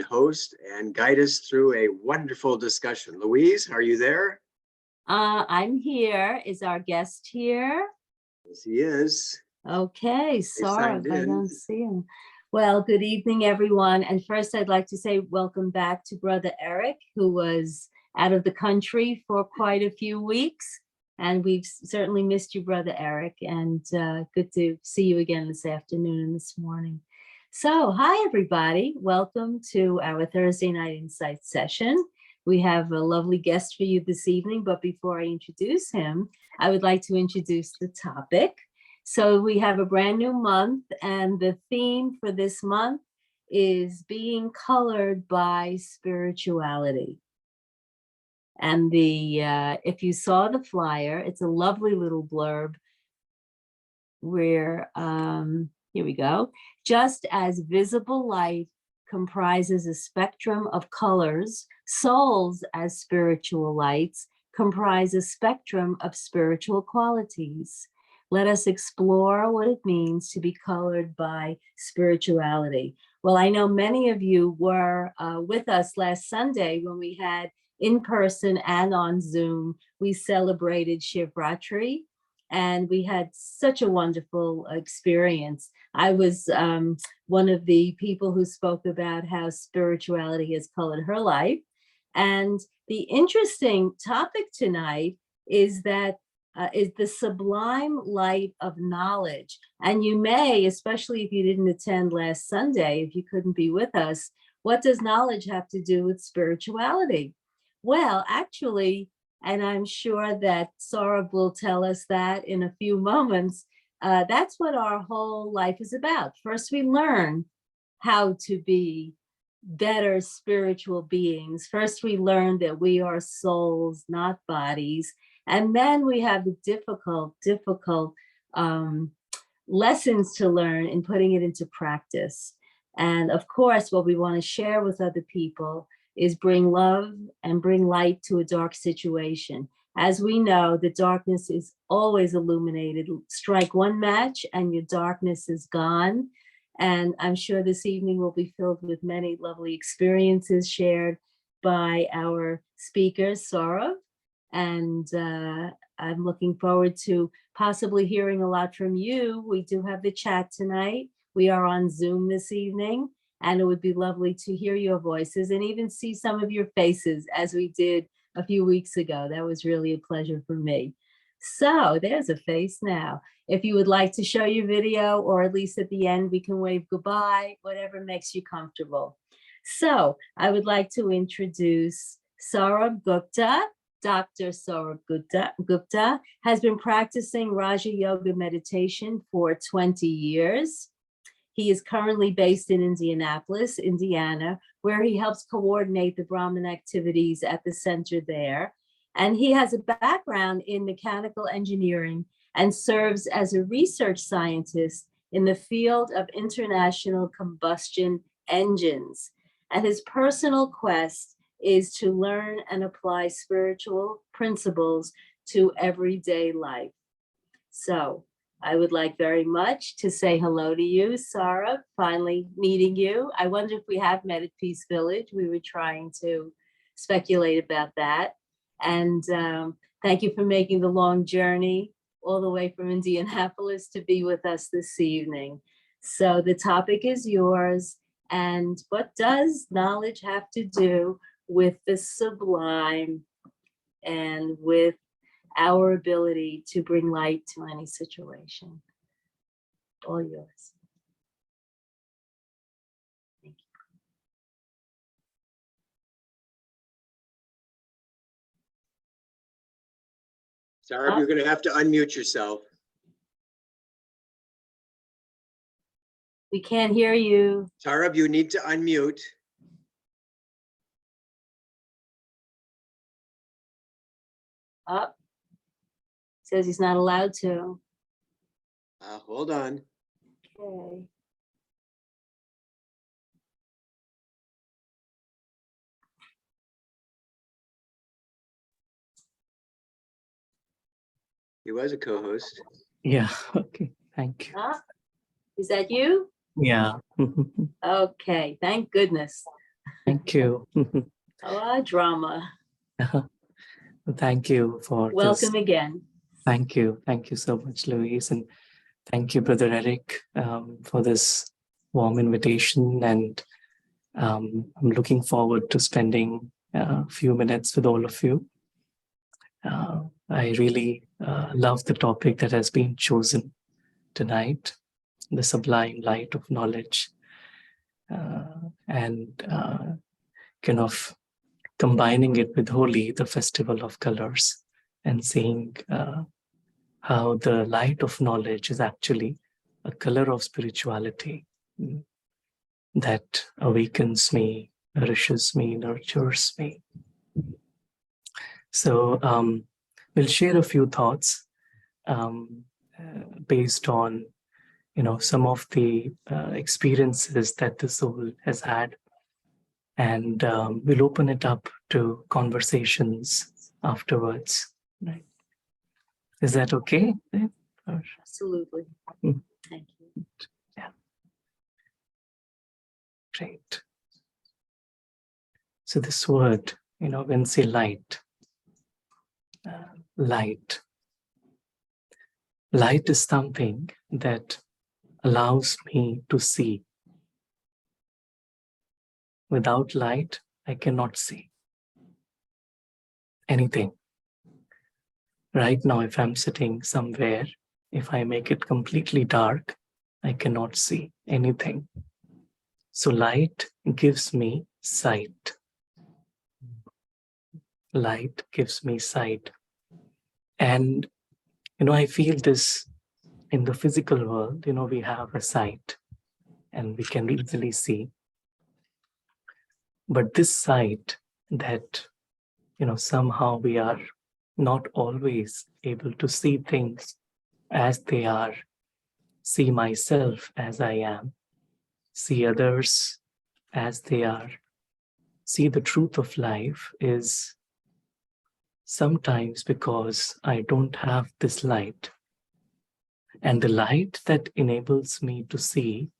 host and guide us through a wonderful discussion. Louise, are you there? I'm here. Is our guest here? Yes, he is. Okay, Saurabh, I don't see him. Well, good evening, everyone. And first, I'd like to say welcome back to Brother Eric, who was out of the country for quite a few weeks. And we've certainly missed you, Brother Eric, and good to see you again this afternoon and this morning. So, hi, everybody. Welcome to our Thursday Night Insight session. We have a lovely guest for you this evening, but before I introduce him, I would like to introduce the topic. So we have a brand new month, and the theme for this month is being colored by spirituality. And if you saw the flyer, it's a lovely little blurb where, here we go. Just as visible light comprises a spectrum of colors, souls as spiritual lights comprise a spectrum of spiritual qualities. Let us explore what it means to be colored by spirituality. Well, I know many of you were with us last Sunday when we had in person and on Zoom. We celebrated Shivratri, and we had such a wonderful experience. I was one of the people who spoke about how spirituality has colored her life. And the interesting topic tonight is that is the sublime light of knowledge. And you may, especially if you didn't attend last Sunday, if you couldn't be with us, what does knowledge have to do with spirituality? Well, actually, and I'm sure that Saurabh will tell us that in a few moments, that's what our whole life is about. First, we learn how to be better spiritual beings. First, we learn that we are souls, not bodies. And then we have the difficult lessons to learn in putting it into practice. And of course, what we want to share with other people is bring love and bring light to a dark situation. As we know, the darkness is always illuminated. Strike one match and your darkness is gone. And I'm sure this evening will be filled with many lovely experiences shared by our speakers, Saurabh. And I'm looking forward to possibly hearing a lot from you. We do have the chat tonight. We are on Zoom this evening, and it would be lovely to hear your voices and even see some of your faces as we did a few weeks ago. That was really a pleasure for me. So there's a face now. If you would like to show your video, or at least at the end, we can wave goodbye, whatever makes you comfortable. So I would like to introduce Saurabh Gupta. Dr. Saurabh Gupta has been practicing Raja Yoga meditation for 20 years. He is currently based in Indianapolis, Indiana, where he helps coordinate the Brahman activities at the center there. And he has a background in mechanical engineering and serves as a research scientist in the field of international combustion engines. And his personal quest is to learn and apply spiritual principles to everyday life. So I would like very much to say hello to you, Saurabh, finally meeting you. I wonder if we have met at Peace Village. We were trying to speculate about that. And thank you for making the long journey all the way from Indianapolis to be with us this evening. So the topic is yours. And what does knowledge have to do with the sublime and with our ability to bring light to any situation? All yours. Thank you. Saurabh, you're going to have to unmute yourself. We can't hear you. Saurabh, you need to unmute. Up. Says he's not allowed to. Hold on. Okay. He was a co-host. Yeah, okay, thank you. Is that you? Yeah. Okay, thank goodness. Thank you. Drama. Thank you for Welcome this. again. Thank you. Thank you so much, Louise. And thank you, Brother Eric, for this warm invitation. And I'm looking forward to spending a few minutes with all of you. I really love the topic that has been chosen tonight, the sublime light of knowledge. And kind of combining it with Holi, the festival of colors, and seeing how the light of knowledge is actually a color of spirituality that awakens me, nourishes me, nurtures me. So we'll share a few thoughts based on, some of the experiences that the soul has had. And we'll open it up to conversations afterwards. Right? Is that okay? Absolutely. Mm. Thank you. Yeah. Great. So this word, when we say light, light is something that allows me to see. Without light, I cannot see anything. Right now, if I'm sitting somewhere, if I make it completely dark, I cannot see anything. So light gives me sight. Light gives me sight. And, I feel this in the physical world, we have a sight and we can easily see. But this sight that, somehow we are not always able to see things as they are, see myself as I am, see others as they are, see the truth of life is sometimes because I don't have this light. And the light that enables me to see,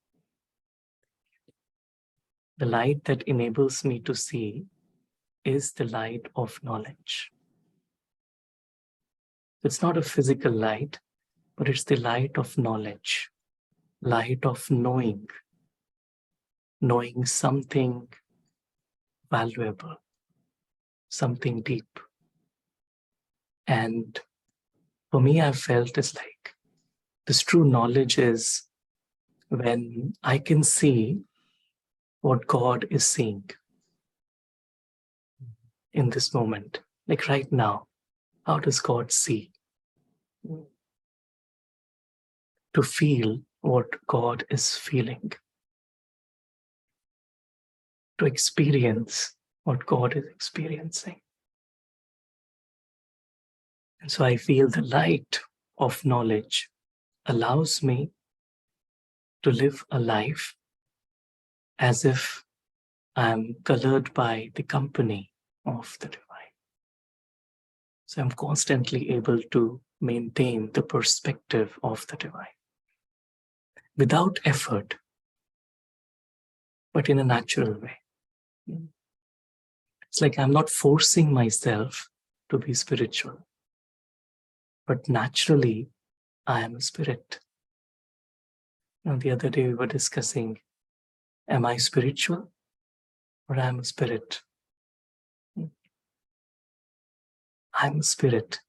is the light of knowledge. It's not a physical light, but it's the light of knowledge, light of knowing something valuable, something deep. And for me, I felt it's like this true knowledge is when I can see what God is seeing in this moment. Like right now, how does God see? To feel what God is feeling. To experience what God is experiencing. And so I feel the light of knowledge allows me to live a life as if I'm colored by the company of the divine. So I'm constantly able to maintain the perspective of the divine without effort, but in a natural way. It's like I'm not forcing myself to be spiritual, but naturally I am a spirit. Now, the other day we were discussing, am I spiritual or am I a spirit? I'm a spirit.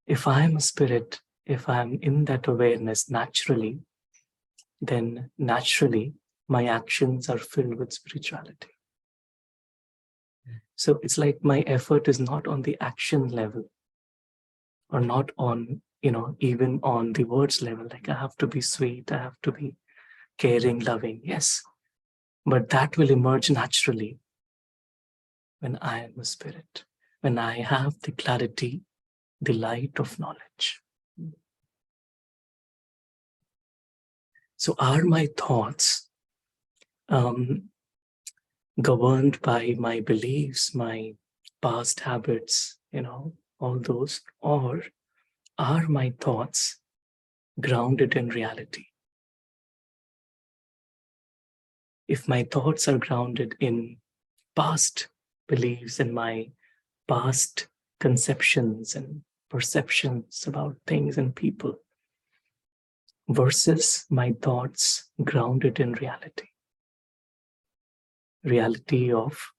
If I'm a spirit, if I'm in that awareness naturally, then naturally my actions are filled with spirituality. So it's like my effort is not on the action level or not on, even on the words level. Like I have to be sweet, I have to be caring, loving. Yes, but that will emerge naturally when I am a spirit, when I have the clarity, the light of knowledge. So are my thoughts governed by my beliefs, my past habits, all those, or are my thoughts grounded in reality? If my thoughts are grounded in past beliefs and my past conceptions and perceptions about things and people versus my thoughts grounded in reality. Reality of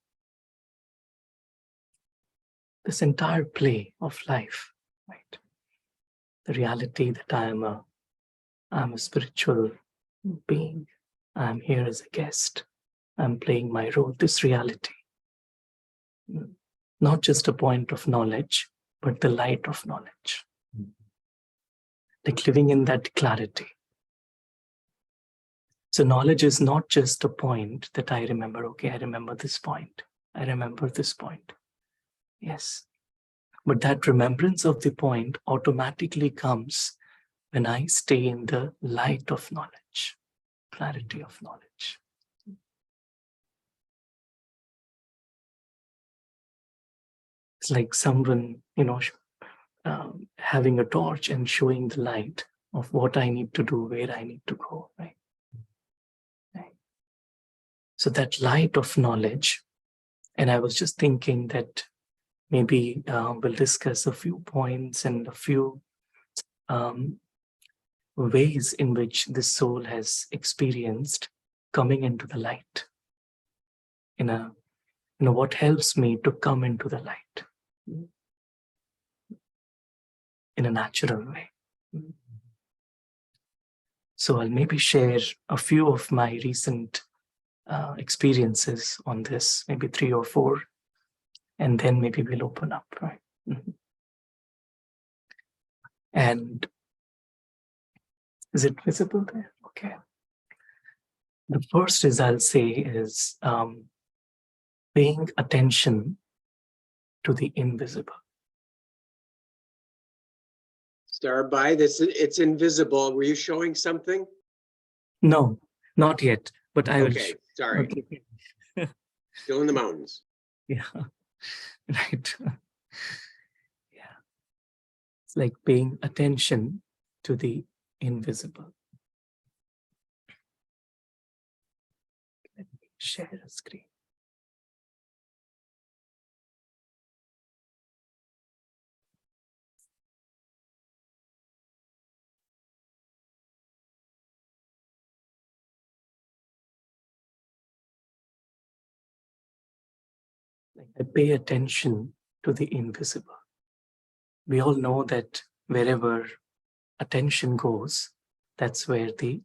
this entire play of life, right? The reality that I'm a spiritual being. I'm here as a guest. I'm playing my role. This reality, not just a point of knowledge, but the light of knowledge. Like living in that clarity. So knowledge is not just a point that I remember. Okay, I remember this point. I remember this point. Yes. But that remembrance of the point automatically comes when I stay in the light of knowledge, clarity of knowledge. It's like someone, having a torch and showing the light of what I need to do, where I need to go, right? So that light of knowledge, and I was just thinking that maybe we'll discuss a few points and a few ways in which the soul has experienced coming into the light. What helps me to come into the light in a natural way. So I'll maybe share a few of my recent experiences on this, maybe 3 or 4, and then maybe we'll open up, right? And is it visible there? Okay. The first is, I'll say, is paying attention to the invisible. Saurabh, it's invisible. Were you showing something? No, not yet, but I will. Okay, sorry. Okay. Still in the mountains. Yeah, right. Yeah. It's like paying attention to the invisible. Let me share a screen. I pay attention to the invisible. We all know that wherever attention goes, that's where the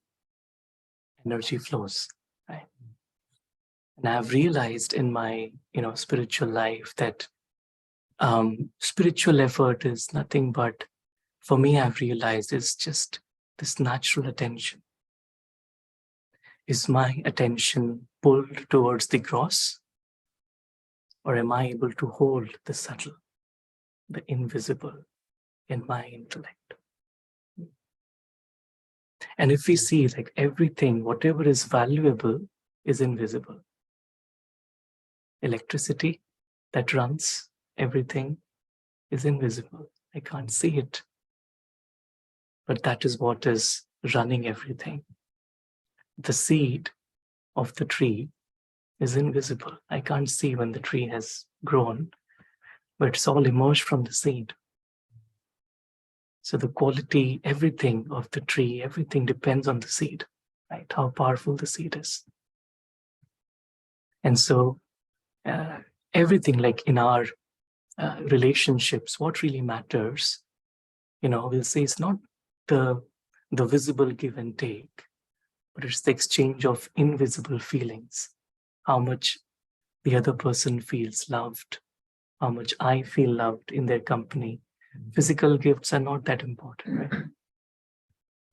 energy flows, right? And I've realized in my, spiritual life that spiritual effort is nothing but, for me, I've realized it's just this natural attention. Is my attention pulled towards the gross? Or am I able to hold the subtle, the invisible in my intellect? And if we see, like, everything, whatever is valuable is invisible. Electricity that runs everything is invisible. I can't see it. But that is what is running everything. The seed of the tree is invisible. I can't see when the tree has grown, but it's all emerged from the seed. So the quality, everything of the tree, everything depends on the seed, right? How powerful the seed is. And so everything, like in our relationships, what really matters, we'll say it's not the visible give and take, but it's the exchange of invisible feelings. How much the other person feels loved, how much I feel loved in their company. Physical gifts are not that important, right?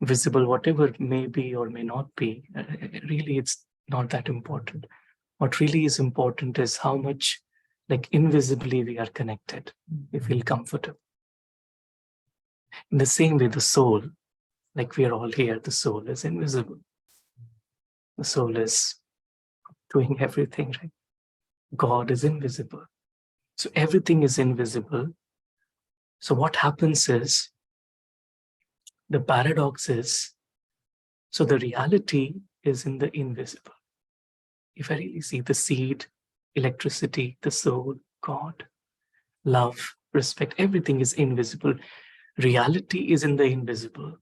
Visible, whatever it may be or may not be, really it's not that important. What really is important is how much, like, invisibly we are connected. We feel comfortable. In the same way, the soul, like we are all here, the soul is invisible. The soul is doing everything, right? God is invisible. So everything is invisible. So what happens is, the paradox is, so the reality is in the invisible. If I really see, the seed electricity, the soul, God, love, respect, everything is invisible. Reality is in the invisible.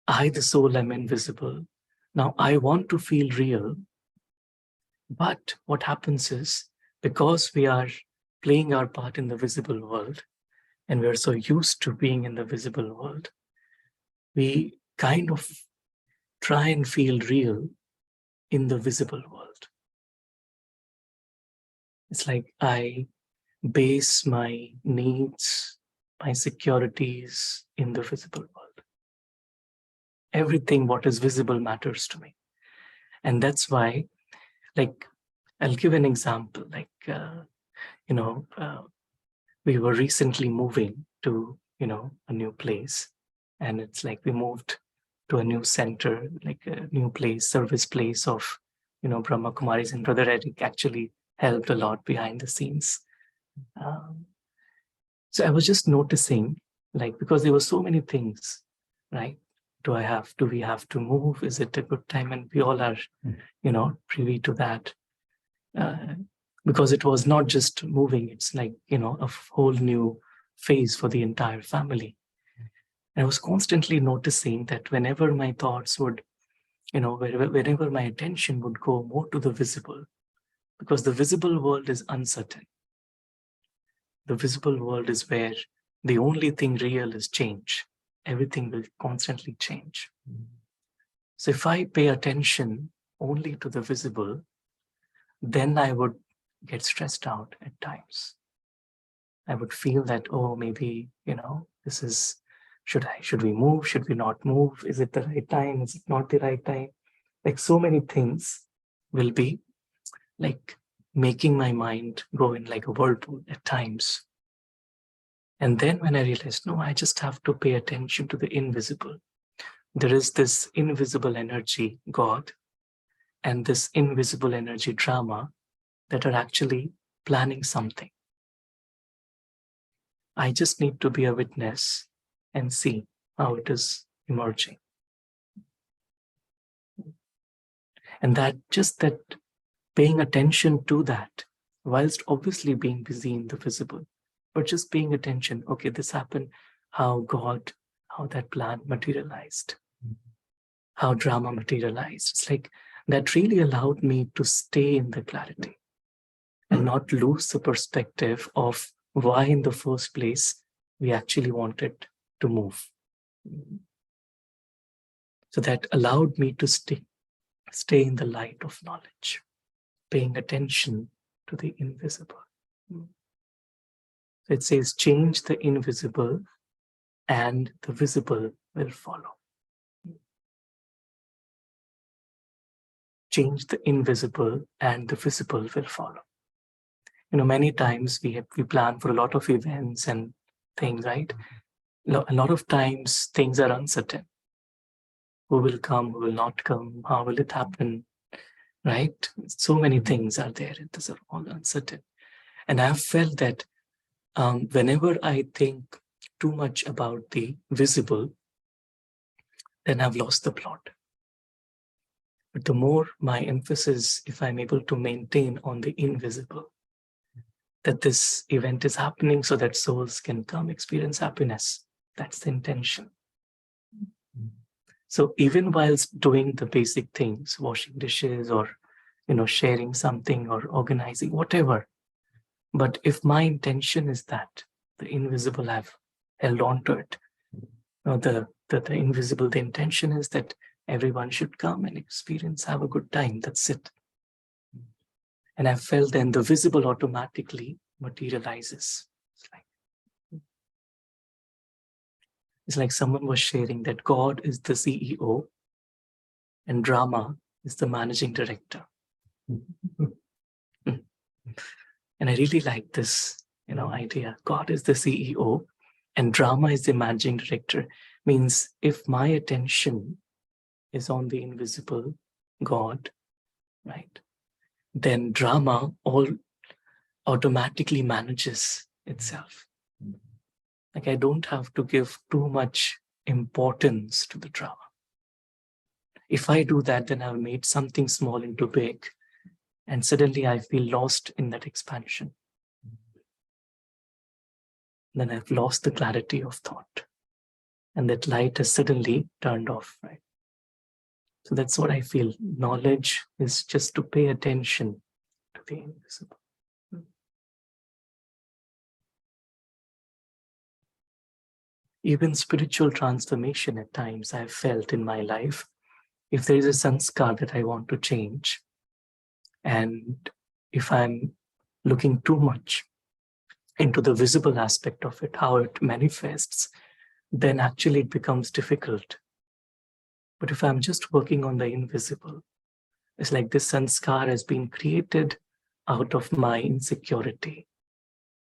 I, the soul, am invisible. Now I want to feel real. But what happens is, because we are playing our part in the visible world, and we're so used to being in the visible world, we kind of try and feel real in the visible world. It's like I base my needs, my securities in the visible world. Everything what is visible matters to me. And that's why, like, I'll give an example. Like, we were recently moving to, a new place. And it's like we moved to a new center, like a new place, service place of, Brahma Kumaris. And Brother Eric actually helped a lot behind the scenes. So I was just noticing, like, because there were so many things, right? Do we have to move? Is it a good time? And we all are, privy to that. Because it was not just moving, it's like, a whole new phase for the entire family. And I was constantly noticing that whenever my thoughts would, whenever my attention would go more to the visible, because the visible world is uncertain. The visible world is where the only thing real is change. Everything will constantly change. So if I pay attention only to the visible, then I would get stressed out at times. I would feel that, oh, maybe, this is, should we move? Should we not move? Is it the right time? Is it not the right time? Like, so many things will be like making my mind go in like a whirlpool at times. And then when I realized, no, I just have to pay attention to the invisible. There is this invisible energy, God, and this invisible energy, drama, that are actually planning something. I just need to be a witness and see how it is emerging. And that paying attention to that, whilst obviously being busy in the visible, but just paying attention, okay, this happened, how that plan materialized, how drama materialized. It's like that really allowed me to stay in the clarity and not lose the perspective of why in the first place we actually wanted to move. So that allowed me to stay in the light of knowledge, paying attention to the invisible. So it says, change the invisible and the visible will follow. Change the invisible and the visible will follow. Many times we plan for a lot of events and things, right? A lot of times things are uncertain. Who will come, who will not come, how will it happen, right? So many things are there, and these are all uncertain. And I've felt that whenever I think too much about the visible, then I've lost the plot. But the more my emphasis, if I'm able to maintain on the invisible, that this event is happening so that souls can come experience happiness. That's the intention. So even whilst doing the basic things, washing dishes or, sharing something or organizing, whatever. But if my intention is that the invisible, I've held on to it. The invisible, the intention is that everyone should come and experience, have a good time. That's it. And I felt then the visible automatically materializes. It's like someone was sharing that God is the CEO and drama is the managing director. And I really like this, idea. God is the CEO and drama is the managing director. Means if my attention is on the invisible God, right, then drama all automatically manages itself. Like I don't have to give too much importance to the drama. If I do that, then I've made something small into big. And suddenly I feel lost in that expansion. Then I've lost the clarity of thought. And that light has suddenly turned off, right? So that's what I feel. Knowledge is just to pay attention to the invisible. Even spiritual transformation at times I've felt in my life, if there is a sanskar that I want to change, and if I'm looking too much into the visible aspect of it, how it manifests, then actually it becomes difficult. But if I'm just working on the invisible, it's like this sanskar has been created out of my insecurity.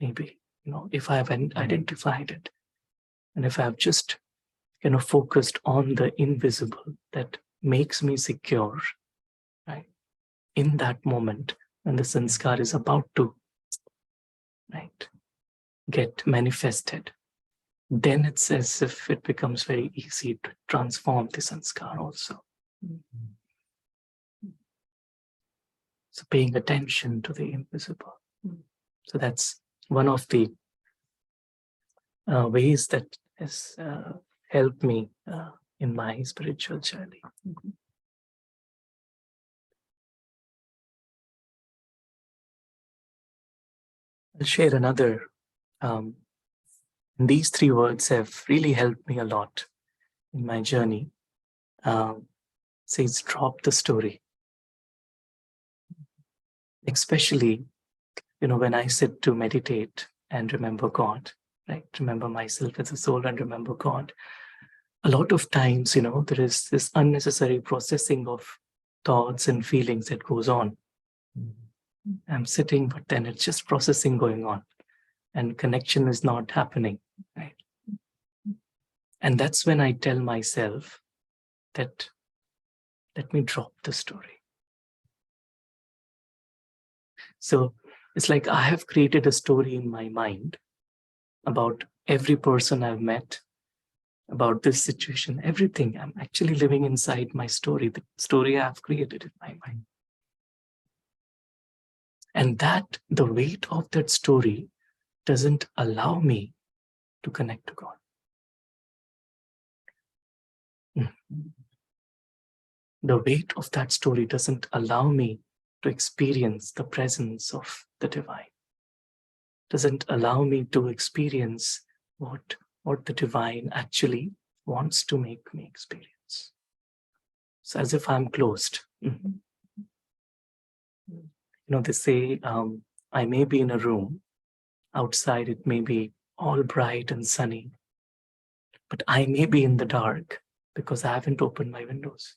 Maybe, if I have identified it, and if I've just focused on the invisible that makes me secure, right? In that moment, when the sanskar is about to, right, get manifested, then it's as if it becomes very easy to transform the sanskar also. So paying attention to the invisible. So that's one of the ways that has helped me in my spiritual journey. I'll share another. These 3 words have really helped me a lot in my journey. Says drop the story. Especially, when I sit to meditate and remember God, right? Remember myself as a soul and remember God. A lot of times, there is this unnecessary processing of thoughts and feelings that goes on. I'm sitting, but then it's just processing going on and connection is not happening, right? And that's when I tell myself that let me drop the story. So it's like I have created a story in my mind about every person I've met, about this situation, everything. I'm actually living inside my story, the story I've created in my mind. And that, the weight of that story doesn't allow me to connect to God. The weight of that story doesn't allow me to experience the presence of the divine. Doesn't allow me to experience what the divine actually wants to make me experience. It's as if I'm closed. They say, I may be in a room, outside it may be all bright and sunny, but I may be in the dark because I haven't opened my windows.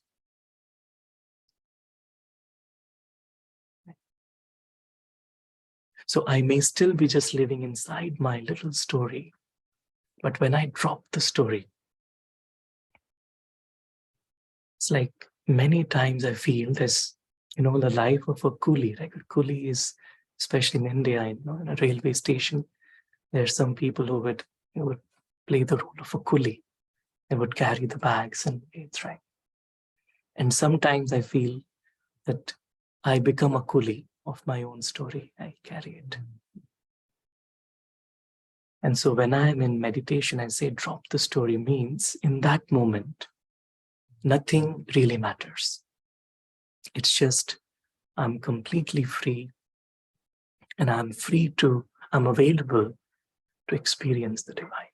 So I may still be just living inside my little story, but when I drop the story, it's like many times I feel this, the life of a coolie. Like a coolie is, especially in India, in a railway station, there are some people who would play the role of a coolie. They would carry the bags and it's right. And sometimes I feel that I become a coolie of my own story. I carry it. And so when I'm in meditation, I say drop the story means in that moment, nothing really matters. It's just I'm completely free and I'm available to experience the divine.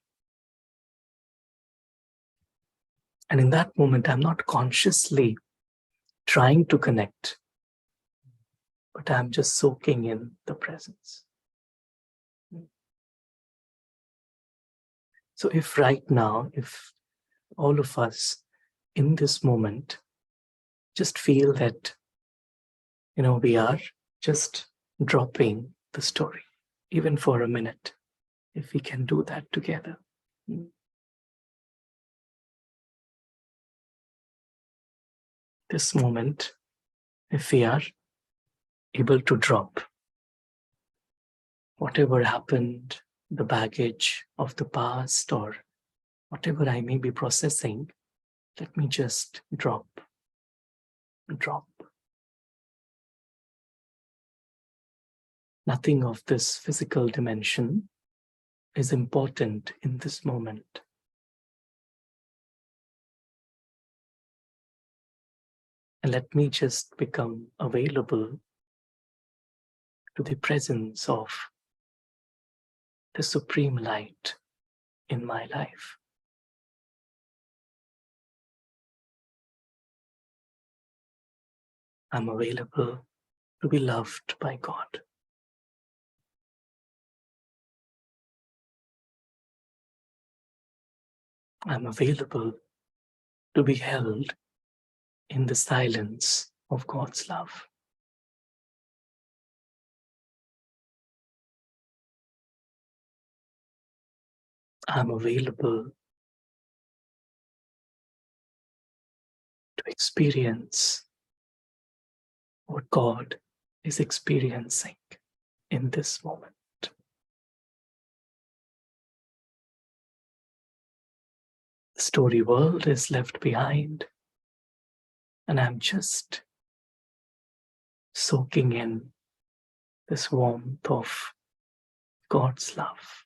And in that moment, I'm not consciously trying to connect, but I'm just soaking in the presence. So if right now, if all of us in this moment just feel that, we are just dropping the story, even for a minute, if we can do that together. This moment, if we are able to drop whatever happened, the baggage of the past or whatever I may be processing, let me just drop. Nothing of this physical dimension is important in this moment. And let me just become available to the presence of the supreme light in my life. I'm available to be loved by God. I'm available to be held in the silence of God's love. I'm available to experience what God is experiencing in this moment. The story world is left behind, and I'm just soaking in this warmth of God's love.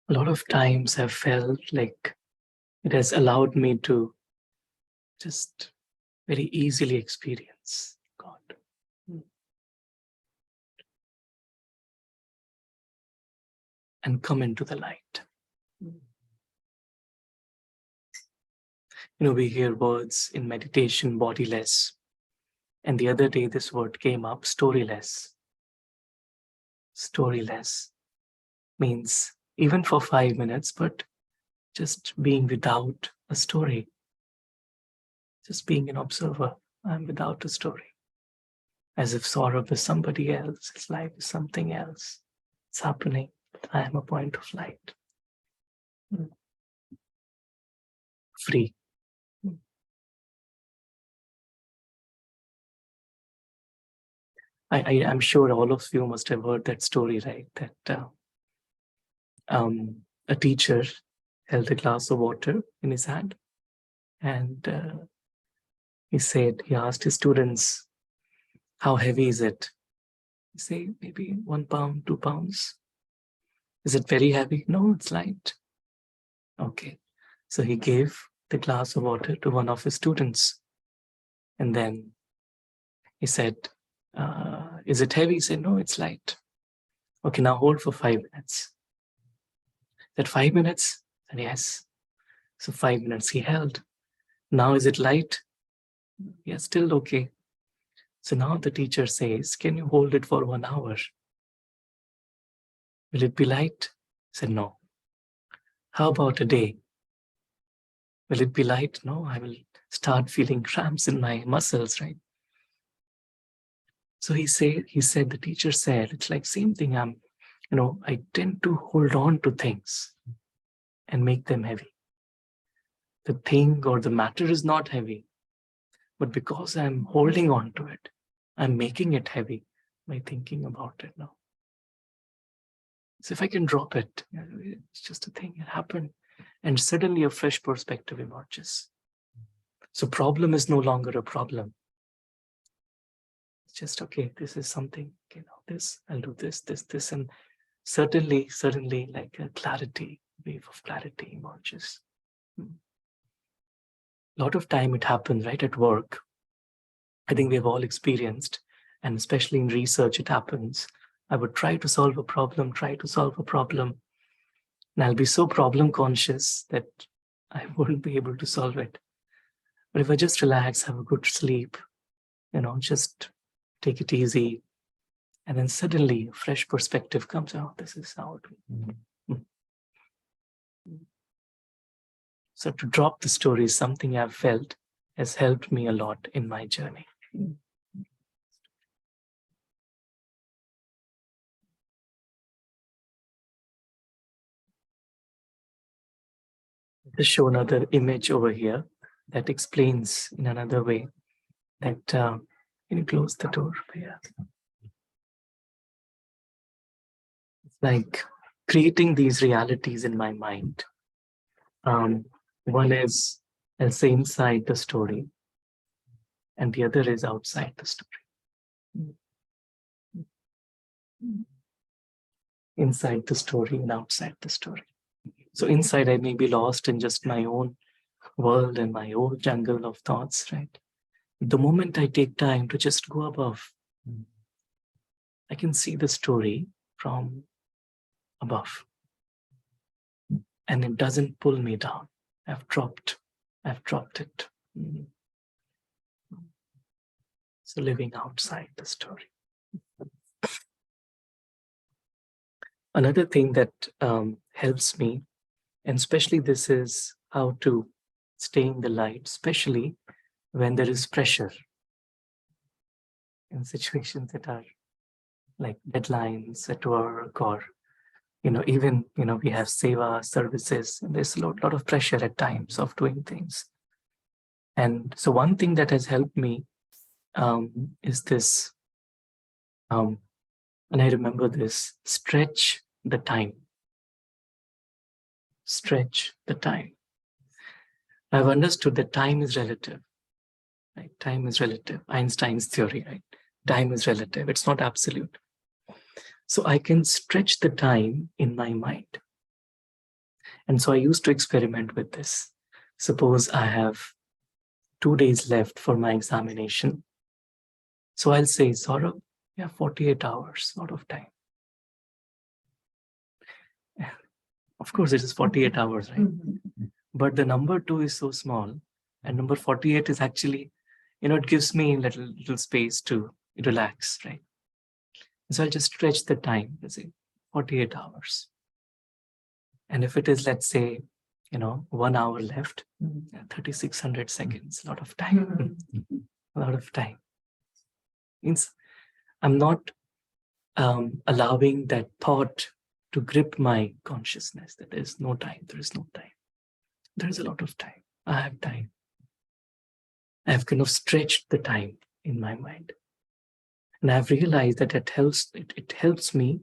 A lot of times I've felt like it has allowed me to just very easily experience God. And come into the light. We hear words in meditation, bodiless. And the other day, this word came up, storyless. Storyless means even for 5 minutes, but just being without a story. Just being an observer. I'm without a story. As if Saurabh is somebody else, his life is something else. It's happening, but I am a point of light. Free. I'm sure all of you must have heard that story, right? That a teacher held a glass of water in his hand, and he asked his students, how heavy is it? He said, maybe 1 pound, 2 pounds. Is it very heavy? No, it's light. Okay. So he gave the glass of water to one of his students. And then he said, is it heavy? He said, no, it's light. Okay, now hold for 5 minutes. That 5 minutes? And yes. So 5 minutes he held. Now is it light? Yes, still okay. So now the teacher says, can you hold it for 1 hour? Will it be light? He said, no. How about a day? Will it be light? No, I will start feeling cramps in my muscles, right? So the teacher said, it's like same thing. I tend to hold on to things and make them heavy. The thing or the matter is not heavy, but because I'm holding on to it, I'm making it heavy by thinking about it now. So if I can drop it, it's just a thing, it happened. And suddenly a fresh perspective emerges. So problem is no longer a problem. It's just, okay, this is something, this, I'll do this, and certainly like a wave of clarity emerges. A lot of time it happens, right, at work. I think we have all experienced, and especially in research, it happens. I would try to solve a problem, and I'll be so problem conscious that I wouldn't be able to solve it. But if I just relax, have a good sleep, just take it easy, and then suddenly a fresh perspective comes out. This is how it will. So to drop the story is something I've felt has helped me a lot in my journey. Just show another image over here that explains in another way that can you close the door over here? It's like creating these realities in my mind. One is, I'll say, inside the story, and the other is outside the story. Inside the story and outside the story. So inside, I may be lost in just my own world and my own jungle of thoughts, right? The moment I take time to just go above, I can see the story from above. And it doesn't pull me down. I've dropped it. So living outside the story. Another thing that helps me, and especially this is how to stay in the light, especially when there is pressure in situations that are like deadlines at work, or even we have seva services, and there's a lot of pressure at times of doing things. And so one thing that has helped me is this, and I remember this: stretch the time. Stretch the time. I've understood that time is relative. Right? Time is relative. Einstein's theory, right? Time is relative. It's not absolute. So I can stretch the time in my mind. And so I used to experiment with this. Suppose I have 2 days left for my examination. So I'll say, Saurabh, you have 48 hours, a lot of time. Of course, it is 48 hours, right? But the number 2 is so small, and number 48 is actually, it gives me little space to relax, right? So I'll just stretch the time, let's say 48 hours. And if it is, let's say, 1 hour left, 3,600 seconds, a lot of time, a lot of time. Means I'm not allowing that thought to grip my consciousness that there is no time, there is no time. There is a lot of time. I have time. I have kind of stretched the time in my mind. And I've realized that it helps me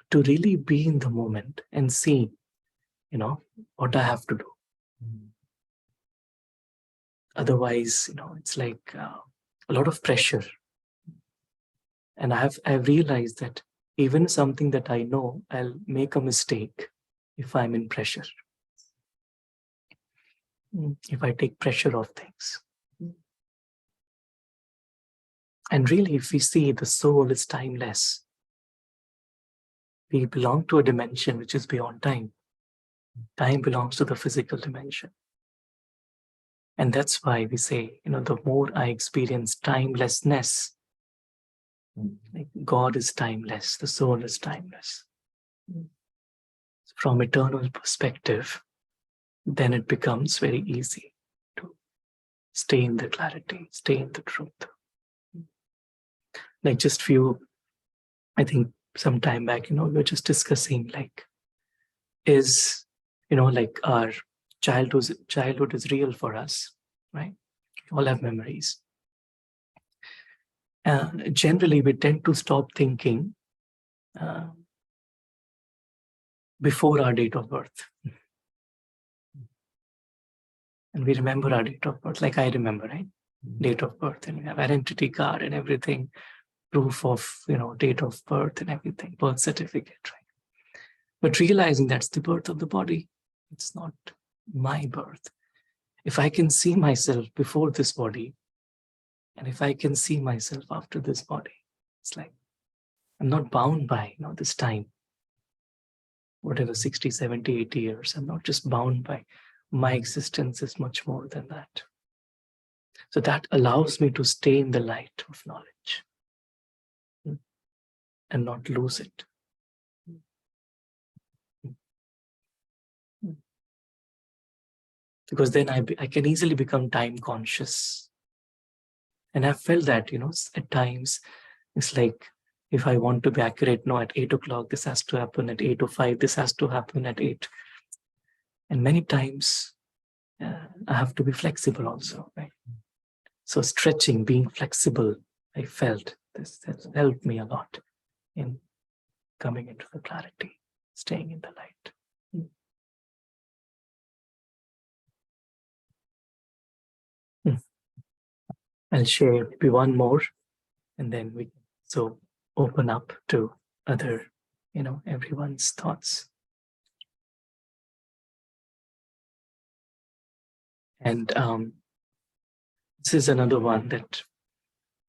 to really be in the moment and see, what I have to do. Otherwise, it's like a lot of pressure. And I've realized that even something that I know, I'll make a mistake if I'm in pressure. If I take pressure of things. And really, if we see the soul is timeless, we belong to a dimension which is beyond time. Time belongs to the physical dimension. And that's why we say, the more I experience timelessness, like God is timeless, the soul is timeless. From eternal perspective, then it becomes very easy to stay in the clarity, stay in the truth. Like just I think some time back, we were just discussing is, like our childhood is real for us, right? We all have memories. Generally, we tend to stop thinking before our date of birth. And we remember our date of birth, like I remember, right? Date of birth, and we have identity card and everything, proof of, date of birth and everything, birth certificate, right? But realizing that's the birth of the body, it's not my birth. If I can see myself before this body, and if I can see myself after this body, it's like I'm not bound by, this time. Whatever, 60, 70, 80 years, I'm not just bound by. My existence is much more than that. So that allows me to stay in the light of knowledge and not lose it. Because then I can easily become time conscious. And I've felt that, at times, it's like, if I want to be accurate, at 8 o'clock, this has to happen. At 8:05, this has to happen at 8. And many times, I have to be flexible also, right? So stretching, being flexible, I felt this has helped me a lot in coming into the clarity, staying in the light. I'll share maybe one more, and then we so open up to other, everyone's thoughts. And this is another one that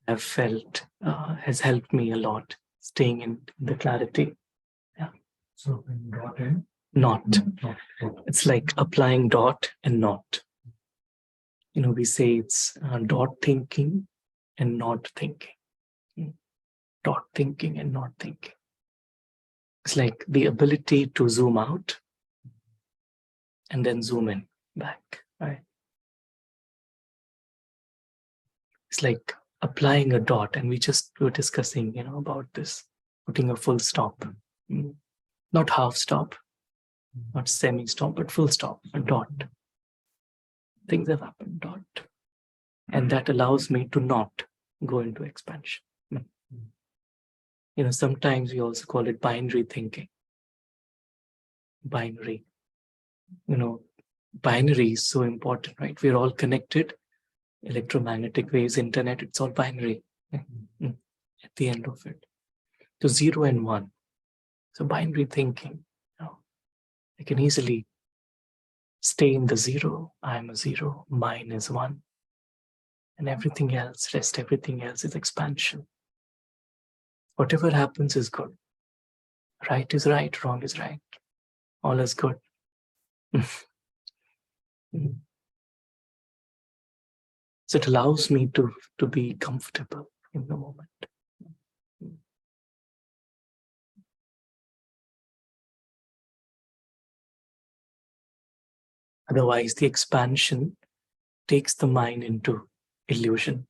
I've felt has helped me a lot, staying in the clarity. Yeah. So dot and Not. not. It's like applying dot and not. We say it's dot thinking and not thinking. Dot thinking and not thinking. It's like the ability to zoom out and then zoom in back, right? It's like applying a dot, and we just were discussing, about this, putting a full stop, not half stop, not semi-stop, but full stop, a dot. Things have happened, dot. And that allows me to not go into expansion. Sometimes we also call it binary thinking. Binary. Binary is so important, right? We're all connected. Electromagnetic waves, internet, it's all binary at the end of it. So 0 and 1. So binary thinking, I can easily stay in the 0. I'm a 0, mine is 1. And everything else, everything else is expansion. Whatever happens is good. Right is right, wrong is right. All is good. So it allows me to be comfortable in the moment. Otherwise, the expansion takes the mind into illusion.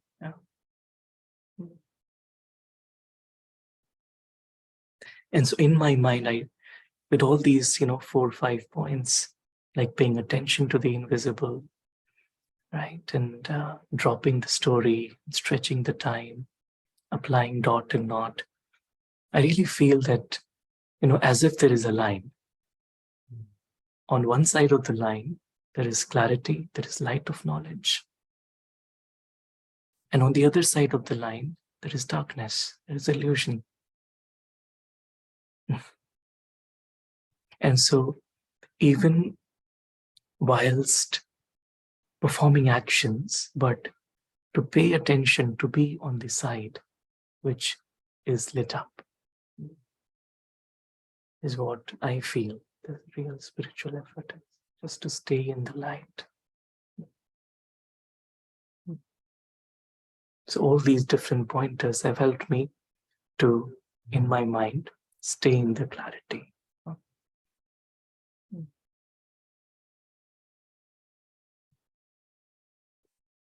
And so in my mind, with all these, 4 or 5 points, like paying attention to the invisible, right? And dropping the story, stretching the time, applying dot and not. I really feel that, as if there is a line. On one side of the line, there is clarity, there is light of knowledge. And on the other side of the line, there is darkness, there is illusion. And so even whilst performing actions, but to pay attention, to be on the side which is lit up, is what I feel the real spiritual effort is, just to stay in the light. So all these different pointers have helped me to, in my mind, stay in the clarity.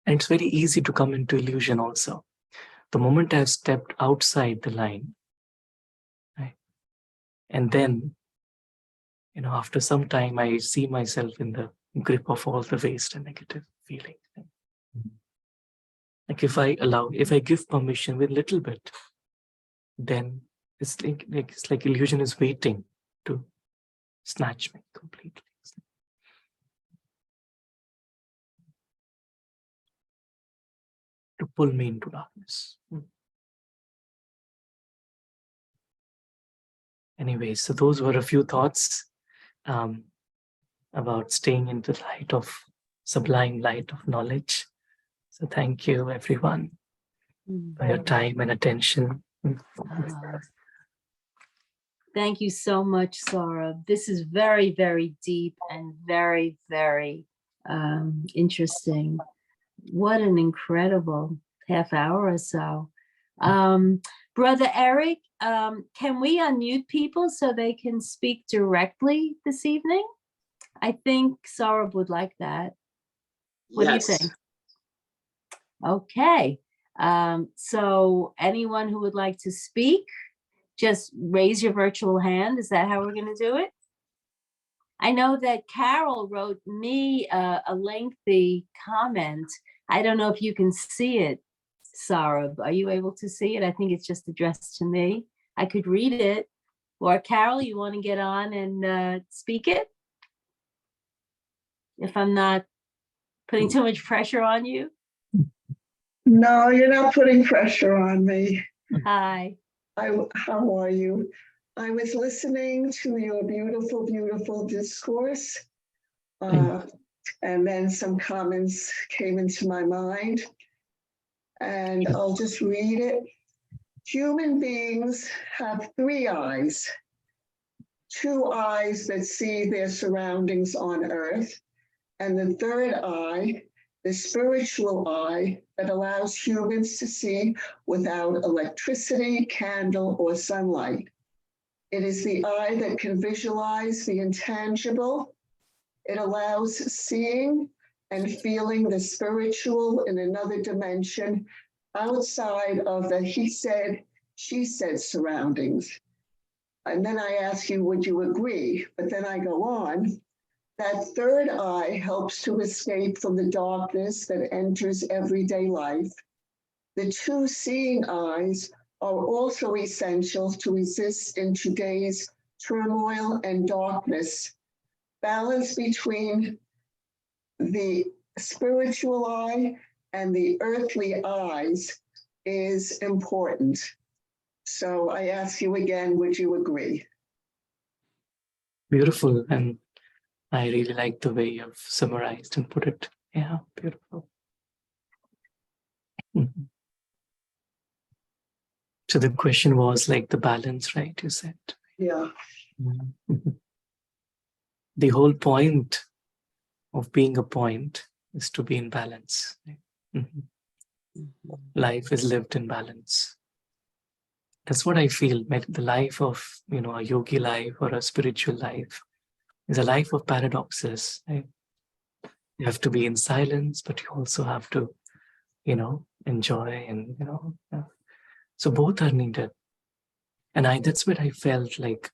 And it's very easy to come into illusion also. The moment I've stepped outside the line, right, and then, after some time, I see myself in the grip of all the waste and negative feelings. Like if I give permission with little bit, then it's like illusion is waiting to snatch me completely. To pull me into darkness. Anyway, so those were a few thoughts about staying in the light of sublime light of knowledge. So thank you, everyone, for your time and attention. Thank you so much, Saurabh. This is very, very deep and very, very interesting. What an incredible half hour or so. Brother Eric, can we unmute people so they can speak directly this evening? I think Saurabh would like that. What do you think? Okay. So anyone who would like to speak, just raise your virtual hand. Is that how we're going to do it? I know that Carol wrote me a lengthy comment. I don't know if you can see it, Saurabh. Are you able to see it? I think it's just addressed to me. I could read it. Or Carol, you want to get on and speak it? If I'm not putting too much pressure on you. No, you're not putting pressure on me. Hi. How are you? I was listening to your beautiful, beautiful discourse. And then some comments came into my mind. And I'll just read it. Human beings have 3 eyes. 2 eyes that see their surroundings on earth. And the 3rd eye, the spiritual eye, that allows humans to see without electricity, candle, or sunlight. It is the eye that can visualize the intangible. It allows seeing and feeling the spiritual in another dimension outside of the he said, she said surroundings. And then I ask you, would you agree? But then I go on. That 3rd eye helps to escape from the darkness that enters everyday life. The 2 seeing eyes are also essential to resist in today's turmoil and darkness. Balance between the spiritual eye and the earthly eyes is important. So I ask you again, would you agree? Beautiful. And I really like the way you've summarized and put it. Yeah, beautiful. Mhm. So the question was like the balance, right? You said. Yeah. Mhm. The whole point of being a point is to be in balance. Right? Mhm. Life is lived in balance. That's what I feel. The life of, a yogi life or a spiritual life is a life of paradoxes. Right? You have to be in silence, but you also have to, enjoy and, yeah. So both are needed. And that's where I felt like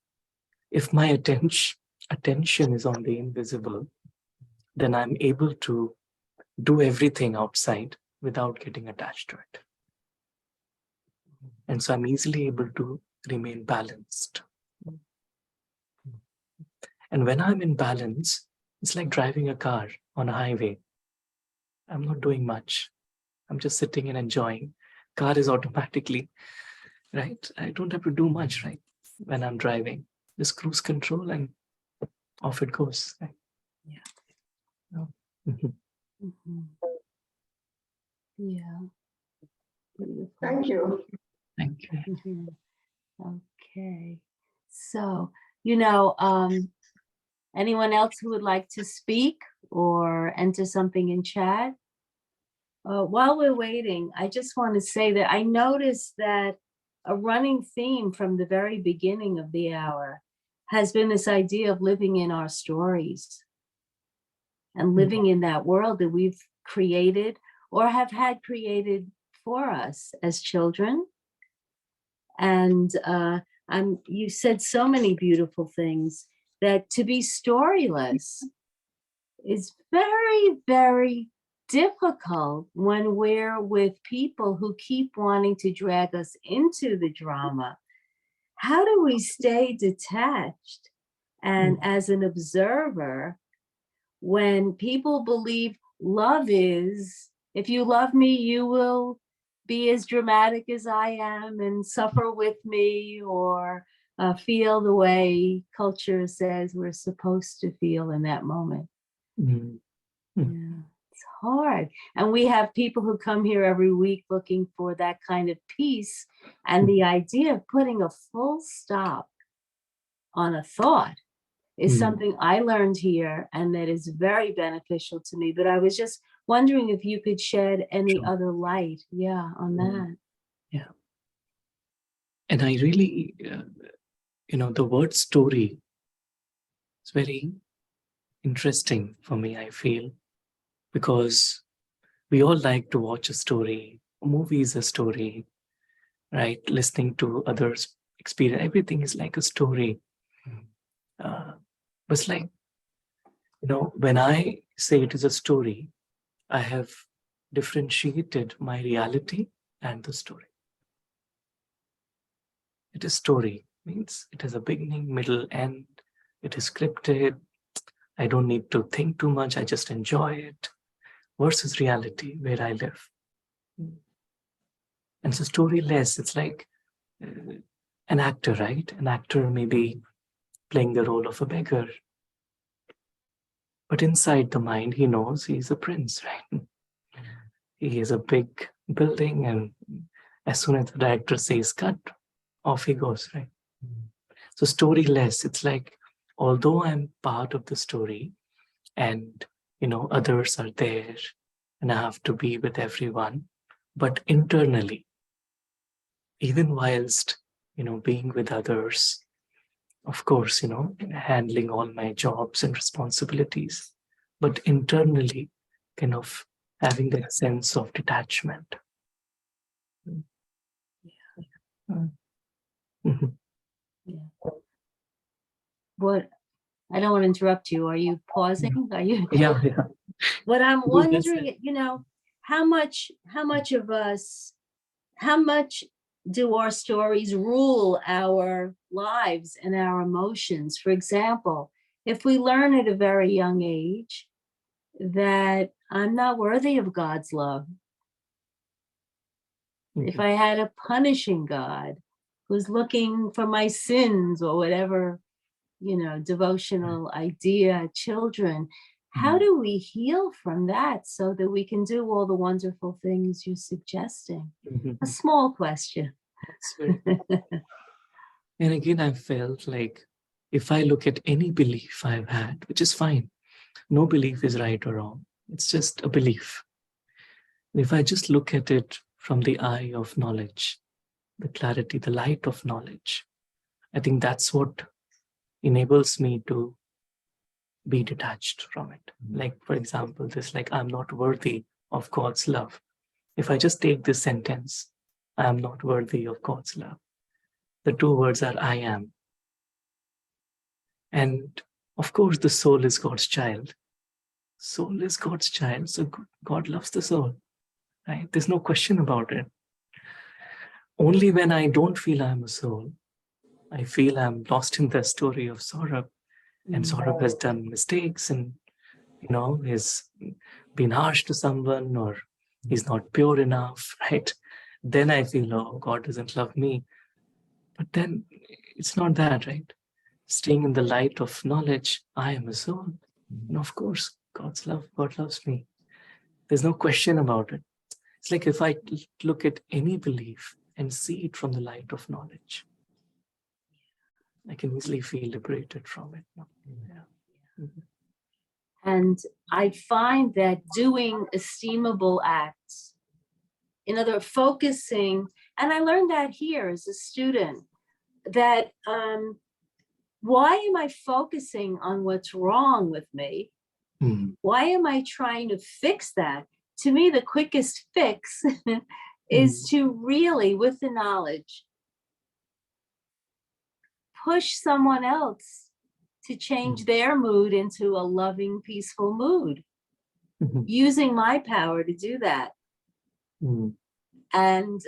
if my attention is on the invisible, then I'm able to do everything outside without getting attached to it. And so I'm easily able to remain balanced. And when I'm in balance, it's like driving a car on a highway. I'm not doing much. I'm just sitting and enjoying. Car is automatically, right? I don't have to do much, right? When I'm driving, just cruise control and off it goes. Right? Yeah. Oh. Mhm. Mhm. Yeah. Beautiful. Thank you. Thank you. Mhm. Okay. So, anyone else who would like to speak or enter something in chat? While we're waiting, I just want to say that I noticed that a running theme from the very beginning of the hour has been this idea of living in our stories and living in that world that we've created or have had created for us as children. And you said so many beautiful things that to be storyless is very, very difficult when we're with people who keep wanting to drag us into the drama. How do we stay detached and as an observer when people believe love is, if you love me, you will be as dramatic as I am and suffer with me or feel the way culture says we're supposed to feel in that moment? Mhm. Yeah, it's hard. And we have people who come here every week looking for that kind of peace. And the idea of putting a full stop on a thought is something I learned here and that is very beneficial to me. But I was just wondering if you could shed any Sure. other light, on that. Yeah. And I really, the word story is very interesting for me, I feel, because we all like to watch a story. A movie is a story, right? Listening to others' experience, everything is like a story. But it's like When I say it is a story, I have differentiated my reality and the story. It is story, means it has a beginning, middle, end. It is scripted. I don't need to think too much. I just enjoy it. Versus reality, where I live. And so storyless, it's like an actor, right? An actor may be playing the role of a beggar. But inside the mind, he knows he's a prince, right? He is a big building, and as soon as the director says cut, off he goes, right? So storyless, it's like, although I'm part of the story and, others are there and I have to be with everyone, but internally, even whilst, being with others, of course, handling all my jobs and responsibilities, but internally kind of having that sense of detachment. Mhm. What, I don't want to interrupt you. Are you pausing? Are you? Yeah. What I'm Because that's wondering, how much of us, how much do our stories rule our lives and our emotions? For example, if we learn at a very young age that I'm not worthy of God's love, if I had a punishing God who's looking for my sins or whatever, devotional idea, children, how do we heal from that so that we can do all the wonderful things you're suggesting? A small question. That's very And again, I felt like if I look at any belief I've had, which is fine, no belief is right or wrong. It's just a belief. If I just look at it from the eye of knowledge, the clarity, the light of knowledge, I think that's what enables me to be detached from it. Like, for example, this, like, I'm not worthy of God's love. If I just take this sentence, I am not worthy of God's love. The two words are I am. And of course, the soul is God's child. Soul is God's child, so God loves the soul, right? There's no question about it. Only when I don't feel I'm a soul, I feel I'm lost in the story of Saurabh, and Saurabh has done mistakes and, he's been harsh to someone or he's not pure enough, right? Then I feel, oh, God doesn't love me. But then it's not that, right? Staying in the light of knowledge, I am a soul. And of course, God loves me. There's no question about it. It's like if I look at any belief and see it from the light of knowledge, I can easily feel liberated from it. Yeah. And I find that doing esteemable acts, in other words, focusing, and I learned that here as a student, that why am I focusing on what's wrong with me? Why am I trying to fix that? To me, the quickest fix is to really, with the knowledge, push someone else to change their mood into a loving, peaceful mood, using my power to do that. And,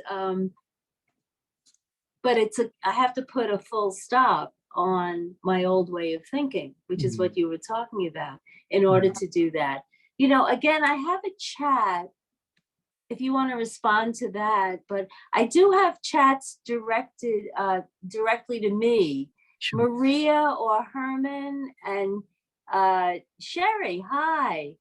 but I have to put a full stop on my old way of thinking, which is what you were talking about, in order to do that. Again, I have a chat if you want to respond to that, but I do have chats directed directly to me. Sure. Maria or Herman and Sherry, hi.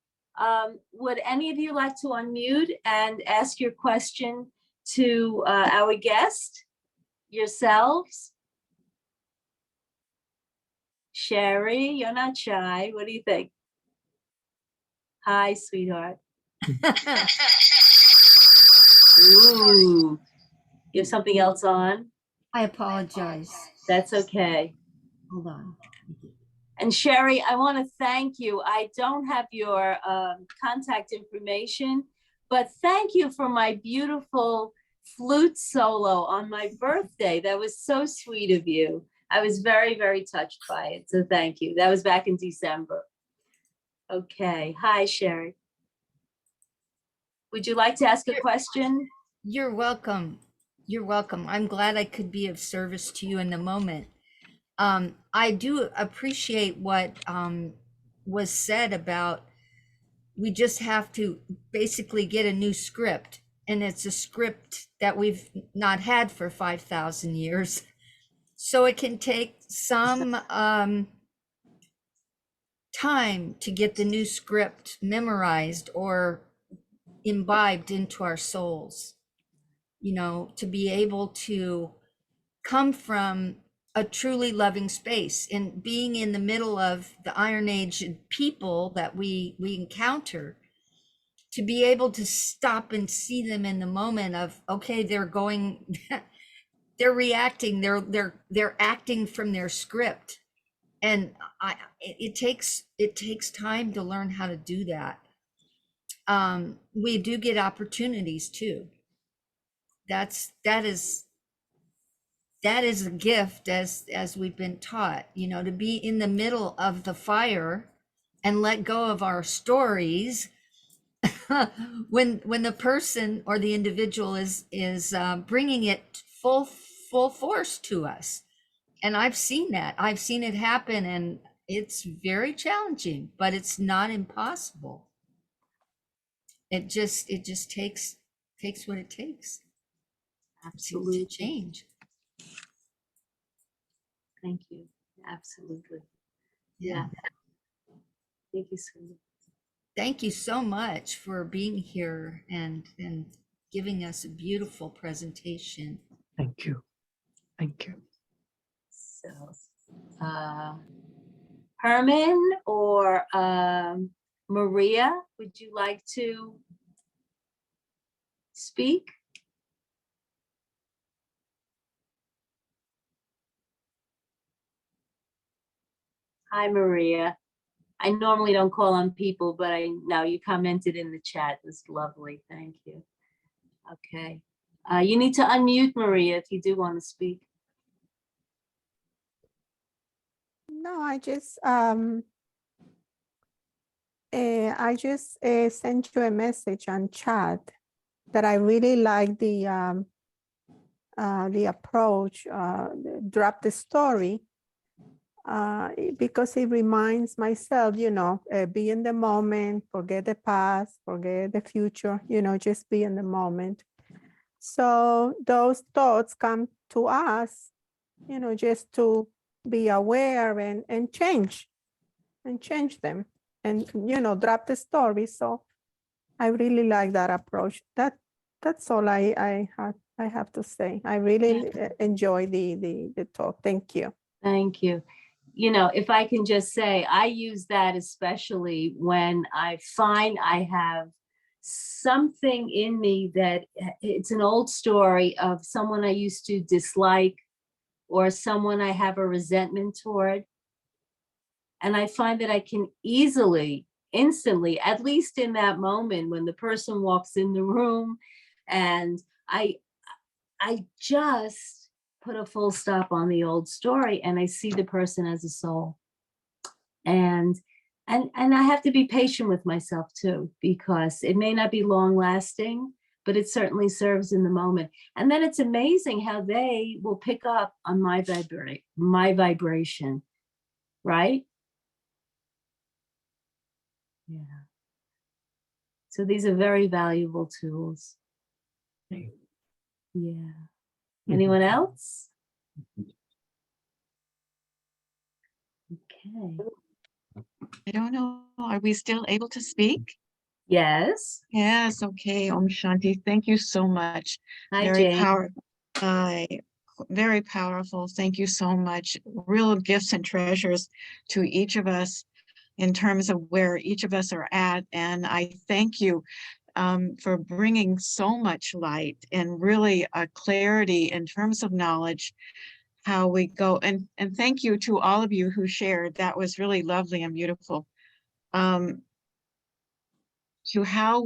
Would any of you like to unmute and ask your question to our guest, yourselves? Sherry, you're not shy. What do you think? Hi, sweetheart. Ooh, you have something else on? I apologize. That's okay. Hold on. And Sherry, I want to thank you. I don't have your contact information, but thank you for my beautiful flute solo on my birthday. That was so sweet of you. I was very, very touched by it. So thank you. That was back in December. Okay. Hi, Sherry. Would you like to ask a question? You're welcome. You're welcome. I'm glad I could be of service to you in the moment. I do appreciate what was said about we just have to basically get a new script, and it's a script that we've not had for 5,000 years. So it can take some time to get the new script memorized or imbibed into our souls, you know, to be able to come from a truly loving space and being in the middle of the Iron Age people that we encounter, to be able to stop and see them in the moment of, okay, they're going they're reacting, they're acting from their script. And it takes time to learn how to do that. We do get opportunities too. That is a gift, as we've been taught, you know, to be in the middle of the fire and let go of our stories when the person or the individual is bringing it full force to us. And I've seen that. I've seen it happen, and it's very challenging, but it's not impossible. It just takes what it takes Absolutely. to change. Thank you. Absolutely. Yeah. Thank you so much. Thank you so much for being here and giving us a beautiful presentation. Thank you. Thank you. So, Herman or Maria, would you like to speak? Hi, Maria. I normally don't call on people, but now you commented in the chat. It was lovely. Thank you. Okay. You need to unmute, Maria, if you do want to speak. No, I just sent you a message on chat that I really like the approach, drop the story, because it reminds myself, you know, be in the moment, forget the past, forget the future, you know, just be in the moment. So those thoughts come to us, you know, just to be aware and change them and, you know, drop the story. So I really like that approach. That's all I have to say. I really enjoy the talk. Thank you. Thank you. You know, if I can just say, I use that especially when I find I have something in me that it's an old story of someone I used to dislike or someone I have a resentment toward. And I find that I can easily, instantly, at least in that moment when the person walks in the room, and I just put a full stop on the old story and I see the person as a soul. And I have to be patient with myself too, because it may not be long lasting, but it certainly serves in the moment. And then it's amazing how they will pick up on my vibration, right? Yeah. So these are very valuable tools. Yeah. Anyone else? Okay. I don't know. Are we still able to speak? Yes. Yes. Okay. Om Shanti. Thank you so much. Hi, Very Jane. powerful. Very powerful. Thank you so much. Real gifts and treasures to each of us in terms of where each of us are at. And I thank you for bringing so much light and really a clarity in terms of knowledge, how we go. And thank you to all of you who shared. That was really lovely and beautiful. To how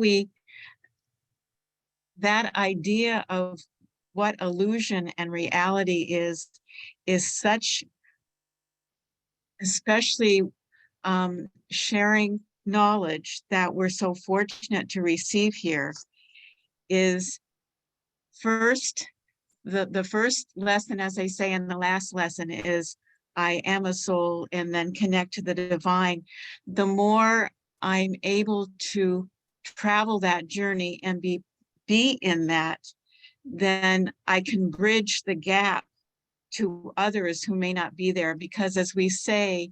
that idea of what illusion and reality is such, especially sharing knowledge that we're so fortunate to receive here is first, the first lesson, as I say in the last lesson, is I am a soul, and then connect to the divine. The more I'm able to travel that journey and be in that, then I can bridge the gap to others who may not be there. Because as we say,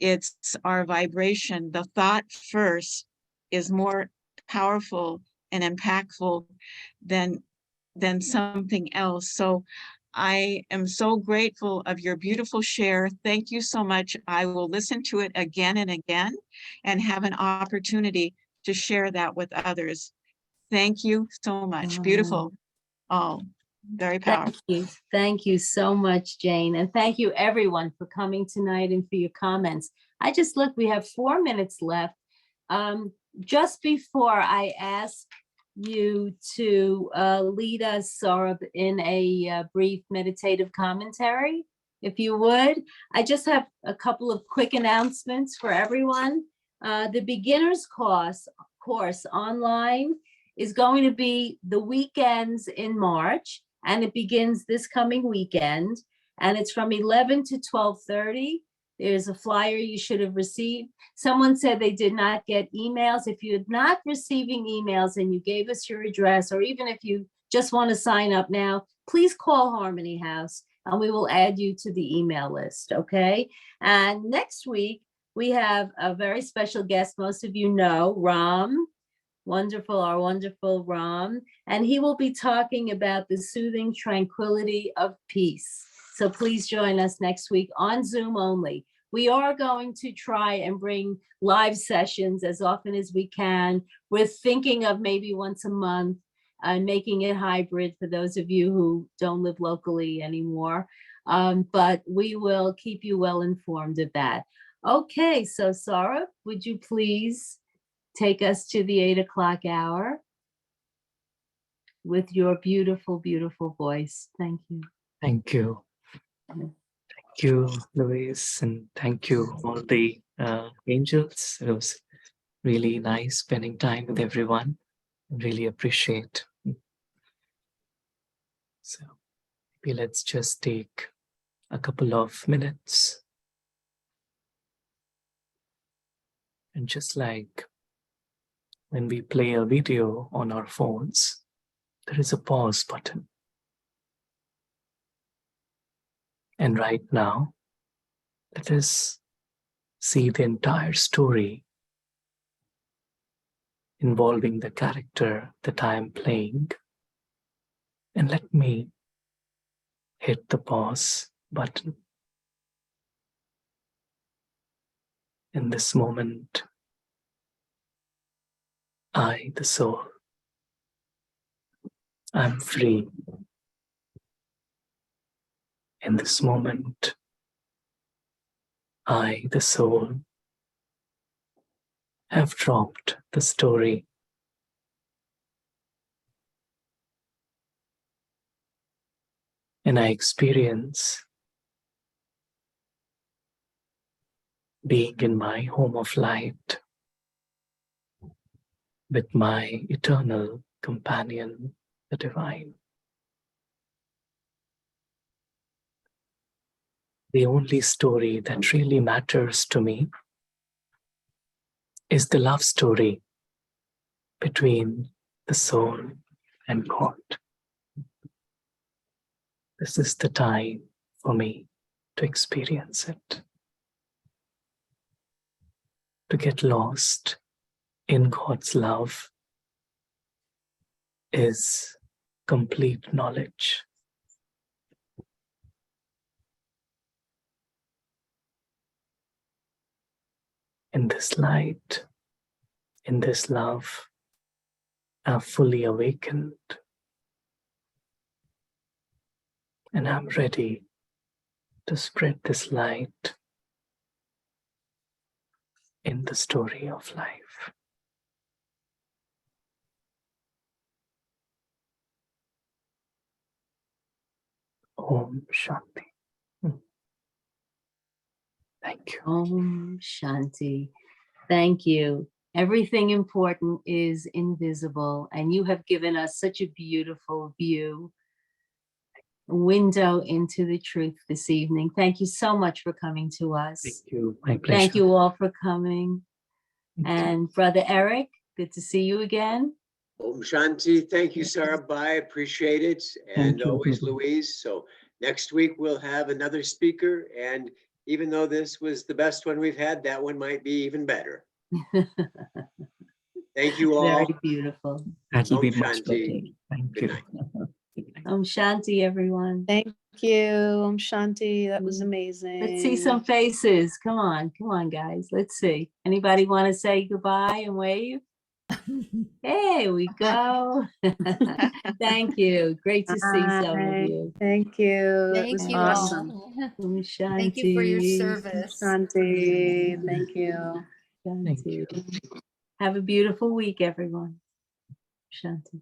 it's our vibration. The thought first is more powerful and impactful than something else. So I am so grateful of your beautiful share. Thank you so much. I will listen to it again and again and have an opportunity to share that with others. Thank you so much. Beautiful. Oh, very powerful. Thank you. Thank you so much, Jane. And thank you everyone for coming tonight and for your comments. I just looked, we have 4 minutes left. Just before I ask you to lead us, Saurabh, in a brief meditative commentary, if you would. I just have a couple of quick announcements for everyone. The beginner's course online is going to be the weekends in March, and it begins this coming weekend, and it's from 11 to 12:30. There's a flyer you should have received. Someone said they did not get emails. If you're not receiving emails and you gave us your address, or even if you just want to sign up now, please call Harmony House and we will add you to the email list, okay? And next week, we have a very special guest. Most of you know, Ram. Wonderful, our wonderful Ram. And he will be talking about the soothing tranquility of peace. So please join us next week on Zoom only. We are going to try and bring live sessions as often as we can. We're thinking of maybe once a month and making it hybrid for those of you who don't live locally anymore. But we will keep you well informed of that. Okay, so Saurabh, would you please take us to the 8 o'clock hour with your beautiful, beautiful voice. Thank you. Thank you. Thank you, Louise, and thank you, all the angels. It was really nice spending time with everyone. I really appreciate. So maybe let's just take a couple of minutes. And just like when we play a video on our phones, there is a pause button. And right now, let us see the entire story involving the character that I am playing. And let me hit the pause button. In this moment, I, the soul, I'm free. In this moment, I, the soul, have dropped the story. And I experience being in my home of light with my eternal companion, the divine. The only story that really matters to me is the love story between the soul and God. This is the time for me to experience it, to get lost in God's love is complete knowledge. In this light, in this love, I'm fully awakened and I'm ready to spread this light in the story of life. Om Shanti. Thank you. Om Shanti. Thank you. Everything important is invisible, and you have given us such a beautiful view, a window into the truth this evening. Thank you so much for coming to us. Thank you. My pleasure. Thank you all for coming. And Brother Eric, good to see you again. Om Shanti. Thank you, Saurabh. I appreciate it. And Thank you. always Louise. So next week we'll have another speaker. And even though this was the best one we've had, that one might be even better. Thank you all. Very beautiful. That will be Om much better. Shanti. Thank Good you. night. Good night. Om Shanti, everyone. Thank you. Om Shanti. That was amazing. Let's see some faces. Come on, guys. Let's see. Anybody want to say goodbye and wave? There we go. Thank you. Great to see some of Bye. you. Thank you. It Thank was you awesome. all. Om Thank you for your Shanti. service. Shanti. Thank you. Thank you. Shanti. Have a beautiful week, everyone. Shanti.